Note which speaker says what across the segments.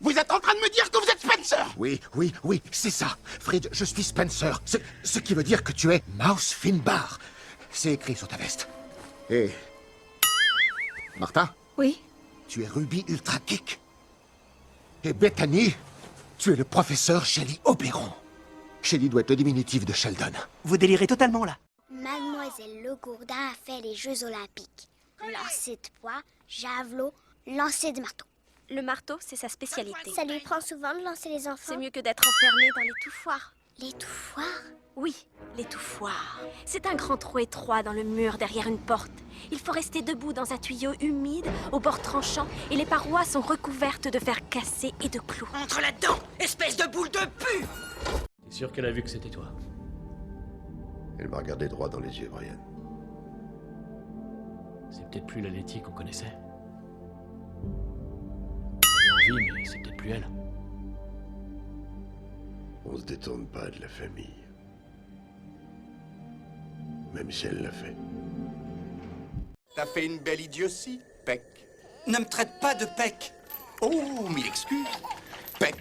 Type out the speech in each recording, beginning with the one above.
Speaker 1: Vous êtes en train de me dire que vous êtes Spencer?
Speaker 2: Oui, c'est ça. Frid, je suis Spencer. Ce qui veut dire que tu es Mouse Finbar. C'est écrit sur ta veste. Et... Martha?
Speaker 3: Oui?
Speaker 2: Tu es Ruby Ultra Kick. Et Bethany, tu es le professeur Shelly Oberon. Shelly doit être le diminutif de Sheldon.
Speaker 4: Vous délirez totalement, là.
Speaker 5: Mademoiselle Le Gourdin a fait les Jeux Olympiques. Lancer de poids, javelot, lancer de marteau.
Speaker 3: Le marteau, c'est sa spécialité.
Speaker 5: Ça lui prend souvent de lancer les enfants.
Speaker 3: C'est mieux que d'être enfermé dans les touffoirs.
Speaker 5: Les touffoirs?
Speaker 3: Oui, les touffoirs. C'est un grand trou étroit dans le mur derrière une porte. Il faut rester debout dans un tuyau humide, au bord tranchant, et les parois sont recouvertes de fer cassé et de clous.
Speaker 4: Entre là-dedans, espèce de boule de pu!
Speaker 6: T'es sûr qu'elle a vu que c'était toi?
Speaker 7: Elle m'a regardé droit dans les yeux, Brian.
Speaker 6: C'est peut-être plus la Letty qu'on connaissait. Elle est en vie, mais c'est peut-être plus elle.
Speaker 7: On se détourne pas de la famille. Même si elle l'a fait.
Speaker 1: T'as fait une belle idiotie, Peck.
Speaker 4: Ne me traite pas de Peck.
Speaker 1: Oh, mille excuses. Peck.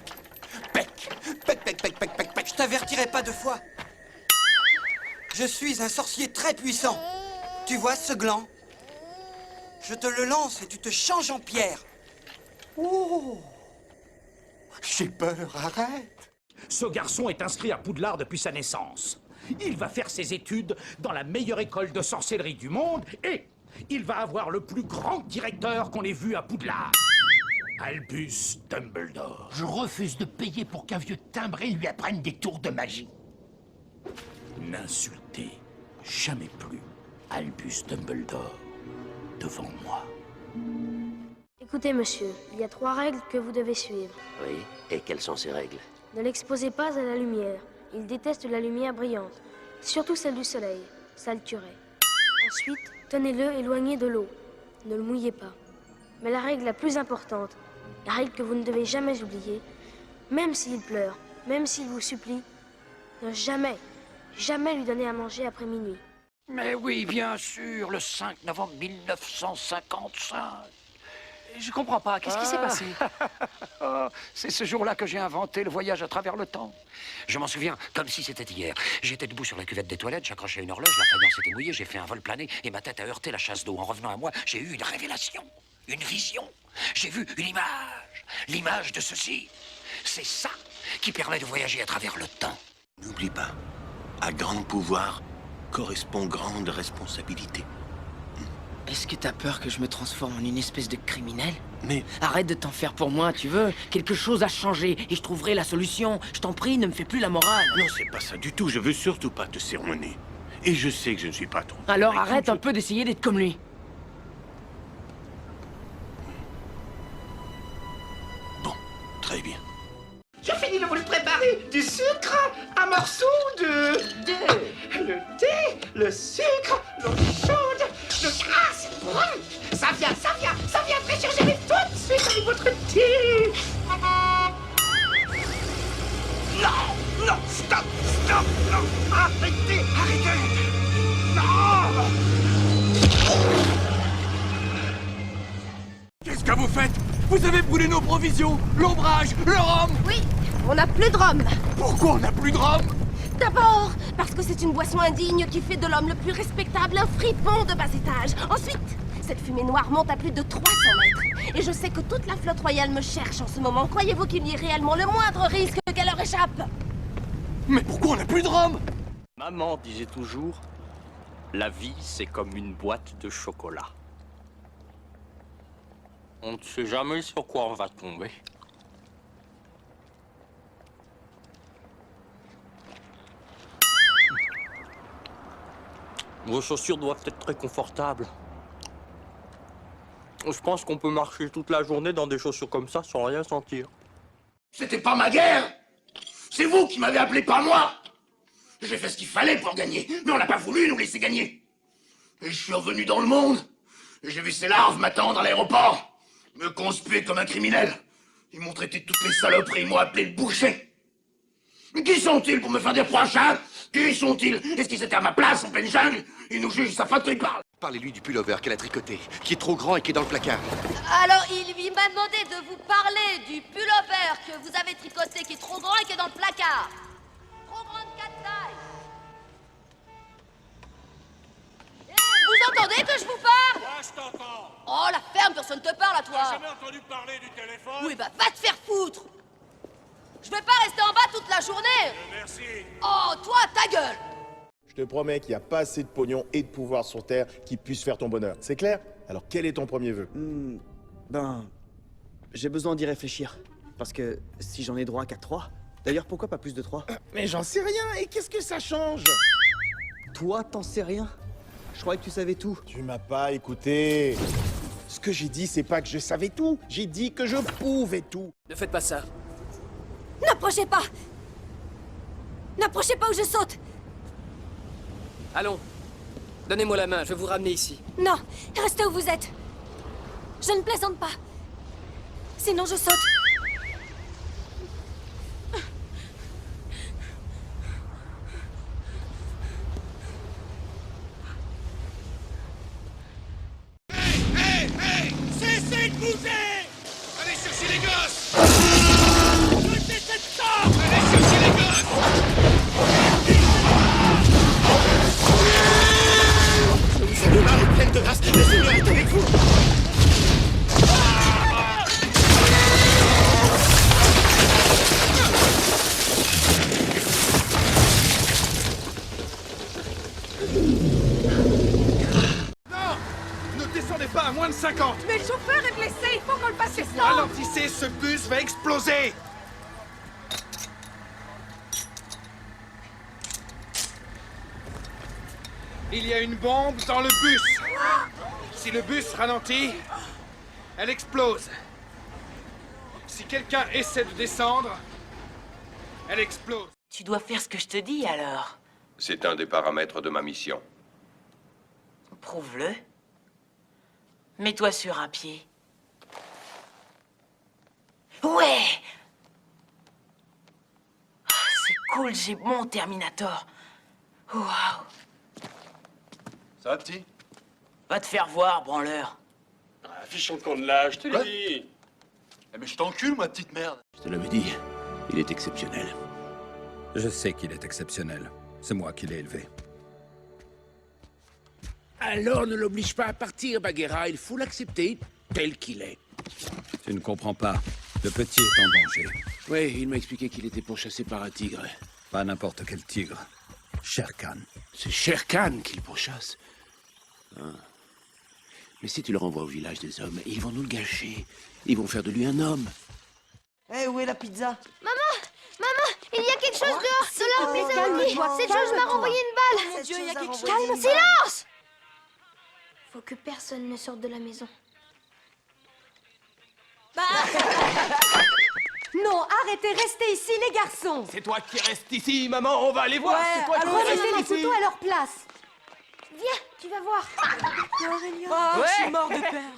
Speaker 4: Je t'avertirai pas deux fois. Je suis un sorcier très puissant. Tu vois ce gland? Je te le lance et tu te changes en pierre.
Speaker 1: Oh, j'ai peur, arrête.
Speaker 8: Ce garçon est inscrit à Poudlard depuis sa naissance. Il va faire ses études dans la meilleure école de sorcellerie du monde et il va avoir le plus grand directeur qu'on ait vu à Poudlard. Albus Dumbledore.
Speaker 9: Je refuse de payer pour qu'un vieux timbré lui apprenne des tours de magie.
Speaker 8: N'insultez jamais plus Albus Dumbledore devant moi.
Speaker 10: Écoutez, monsieur, il y a 3 règles que vous devez suivre.
Speaker 11: Oui, et quelles sont ces règles?
Speaker 10: Ne l'exposez pas à la lumière. Il déteste la lumière brillante, surtout celle du soleil. Ça le tuerait. Ensuite, tenez-le éloigné de l'eau. Ne le mouillez pas. Mais la règle la plus importante, la règle que vous ne devez jamais oublier, même s'il pleure, même s'il vous supplie, ne jamais lui donner à manger après minuit.
Speaker 9: Mais oui, bien sûr, le 5 novembre 1955. Je comprends pas, qu'est-ce qui s'est passé? C'est ce jour-là que j'ai inventé le voyage à travers le temps. Je m'en souviens, comme si c'était hier. J'étais debout sur la cuvette des toilettes, j'accrochais une horloge, la faïence était mouillée, j'ai fait un vol plané et ma tête a heurté la chasse d'eau. En revenant à moi, j'ai eu une révélation, une vision. J'ai vu une image, l'image de ceci. C'est ça qui permet de voyager à travers le temps.
Speaker 7: N'oublie pas, à grand pouvoir correspond grande responsabilité.
Speaker 12: Est-ce que t'as peur que je me transforme en une espèce de criminel?
Speaker 7: Mais...
Speaker 12: Arrête de t'en faire pour moi, tu veux? Quelque chose a changé et je trouverai la solution. Je t'en prie, ne me fais plus la morale.
Speaker 7: Non, c'est pas ça du tout. Je veux surtout pas te sermonner. Et je sais que je ne suis pas ton...
Speaker 12: Alors arrête un peu d'essayer d'être comme lui.
Speaker 7: Bon, très bien.
Speaker 9: J'ai fini de vous le préparer. Du sucre, un morceau de... Le thé, le sucre, l'eau chaude, le... Ah, c'est bon. Ça vient, très cher, j'arrive tout de suite avec votre thé. Non, stop, non, arrêtez. Non.
Speaker 1: Qu'est-ce que vous faites? Vous avez brûlé nos provisions, l'ombrage, le rhum.
Speaker 3: Oui, on n'a plus de rhum.
Speaker 1: Pourquoi on n'a plus de rhum?
Speaker 3: D'abord, parce que c'est une boisson indigne qui fait de l'homme le plus respectable un fripon de bas étage. Ensuite, cette fumée noire monte à plus de 300 mètres. Et je sais que toute la flotte royale me cherche en ce moment. Croyez-vous qu'il y ait réellement le moindre risque qu'elle leur échappe?
Speaker 1: Mais pourquoi on n'a plus de rhum?
Speaker 13: Maman disait toujours, la vie c'est comme une boîte de chocolat. On ne sait jamais sur quoi on va tomber. Vos chaussures doivent être très confortables. Je pense qu'on peut marcher toute la journée dans des chaussures comme ça sans rien sentir.
Speaker 9: C'était pas ma guerre. C'est vous qui m'avez appelé, pas moi. J'ai fait ce qu'il fallait pour gagner, mais on n'a pas voulu nous laisser gagner. Et je suis revenu dans le monde. Et j'ai vu ces larves m'attendre à l'aéroport, me conspuer comme un criminel. Ils m'ont traité de toutes les saloperies, ils m'ont appelé le boucher. Mais qui sont-ils pour me faire des reproches, hein? Qui sont-ils? Est-ce qu'ils étaient à ma place en pleine jungle? Ils nous jugent, ça fait qu'ils parlent.
Speaker 14: Parlez-lui du pullover qu'elle a tricoté, qui est trop grand et qui est dans le placard.
Speaker 15: Alors, il m'a demandé de vous parler du pullover que vous avez tricoté, qui est trop grand et qui est dans le placard. Trop grande 4 tailles. Vous entendez que je vous parle?
Speaker 1: Ouais, je t'entends.
Speaker 15: Oh, la ferme, personne te parle à toi.
Speaker 1: T'as jamais entendu parler du téléphone?
Speaker 15: Oui, bah va te faire foutre. Je vais pas rester en bas toute la journée.
Speaker 1: Merci.
Speaker 15: Oh, toi, ta gueule.
Speaker 16: Je te promets qu'il n'y a pas assez de pognon et de pouvoir sur Terre qui puisse faire ton bonheur. C'est clair? Alors quel est ton premier vœu?
Speaker 17: J'ai besoin d'y réfléchir. Parce que si j'en ai droit qu'à 3... D'ailleurs, pourquoi pas plus de 3?
Speaker 16: Mais j'en sais rien, et qu'est-ce que ça change?
Speaker 17: Toi, t'en sais rien? Je croyais que tu savais tout.
Speaker 16: Tu m'as pas écouté. Ce que j'ai dit, c'est pas que je savais tout. J'ai dit que je pouvais tout.
Speaker 12: Ne faites pas ça.
Speaker 15: N'approchez pas. N'approchez pas où je saute.
Speaker 12: Allons. Donnez-moi la main, je vais vous ramener ici.
Speaker 15: Non, restez où vous êtes. Je ne plaisante pas. Sinon je saute.
Speaker 1: Hey, cessez de bouger. Allez chercher les gosses. Jetez cette tente. Allez chercher les gosses.
Speaker 2: Le bar est pleine de grâce. Le Seigneur est avec vous.
Speaker 1: Non, ne descendez pas à moins de 50.
Speaker 15: Mais le chauffeur est blessé, il faut qu'on le passe sans.
Speaker 1: Ralentissez, ce bus va exploser. Il y a une bombe dans le bus. Si le bus ralentit, elle explose. Si quelqu'un essaie de descendre, elle explose.
Speaker 12: Tu dois faire ce que je te dis, alors.
Speaker 7: C'est un des paramètres de ma mission.
Speaker 12: Prouve-le. Mets-toi sur un pied. Ouais! Ah, c'est cool, j'ai mon Terminator. Waouh!
Speaker 14: Ça va, petit?
Speaker 12: Va te faire voir, branleur.
Speaker 14: Affichons qu'on de l'âge, je te l'ai dit. Eh, mais je t'encule, ma petite merde.
Speaker 18: Je te l'avais dit, il est exceptionnel. Je sais qu'il est exceptionnel. C'est moi qui l'ai élevé. Alors ne l'oblige pas à partir, Bagheera. Il faut l'accepter tel qu'il est. Tu ne comprends pas. Le petit est en danger. Oui, il m'a expliqué qu'il était pourchassé par un tigre. Pas n'importe quel tigre. Shere Khan. C'est Shere Khan qui le pourchasse. Ah. Mais si tu le renvoies au village des hommes, ils vont nous le gâcher. Ils vont faire de lui un homme.
Speaker 12: Eh, où est la pizza?
Speaker 5: Maman, il y a quelque chose dehors. De là, les amis. Cette chose m'a renvoyé une balle.
Speaker 15: Mon Dieu, il y a quelque chose.
Speaker 5: Calme, silence.
Speaker 10: Faut que personne ne sorte de la maison.
Speaker 15: Non, arrêtez, restez ici, les garçons.
Speaker 1: C'est toi qui restes ici, maman, on va aller voir. C'est toi qui
Speaker 15: remettez les
Speaker 1: restes ici.
Speaker 15: photos à leur place.
Speaker 5: Viens, tu vas voir.
Speaker 15: Oh, je suis mort de peur.